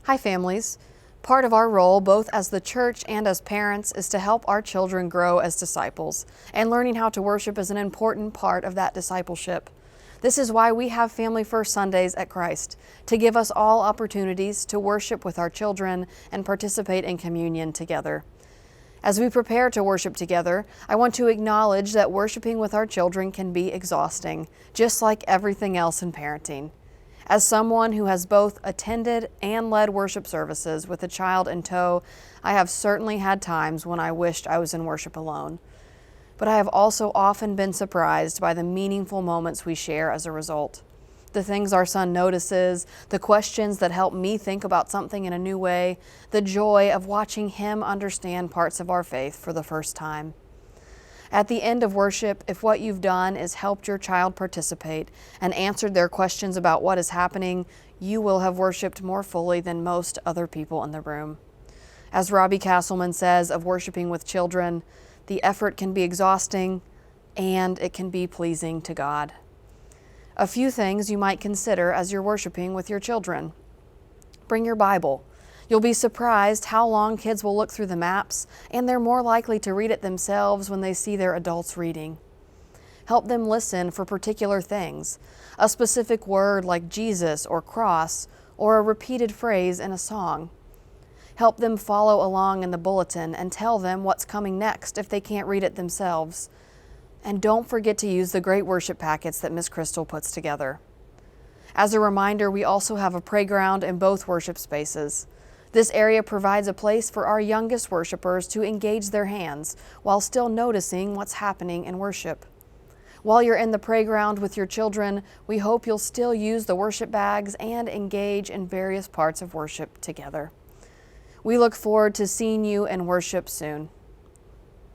Hi, families. Part of our role, both as the church and as parents, is to help our children grow as disciples, and learning how to worship is an important part of that discipleship. This is why we have Family First Sundays at Christ, to give us all opportunities to worship with our children and participate in communion together. As we prepare to worship together, I want to acknowledge that worshiping with our children can be exhausting, just like everything else in parenting. As someone who has both attended and led worship services with a child in tow, I have certainly had times when I wished I was in worship alone. But I have also often been surprised by the meaningful moments we share as a result. The things our son notices, the questions that help me think about something in a new way, the joy of watching him understand parts of our faith for the first time. At the end of worship, if what you've done is helped your child participate and answered their questions about what is happening, you will have worshiped more fully than most other people in the room. As Robbie Castleman says of worshiping with children, the effort can be exhausting and it can be pleasing to God. A few things you might consider as you're worshiping with your children. Bring your Bible. You'll be surprised how long kids will look through the maps, and they're more likely to read it themselves when they see their adults reading. Help them listen for particular things, a specific word like Jesus or cross, or a repeated phrase in a song. Help them follow along in the bulletin and tell them what's coming next if they can't read it themselves. And don't forget to use the great worship packets that Miss Crystal puts together. As a reminder, we also have a playground in both worship spaces. This area provides a place for our youngest worshipers to engage their hands while still noticing what's happening in worship. While you're in the playground with your children, we hope you'll still use the worship bags and engage in various parts of worship together. We look forward to seeing you in worship soon.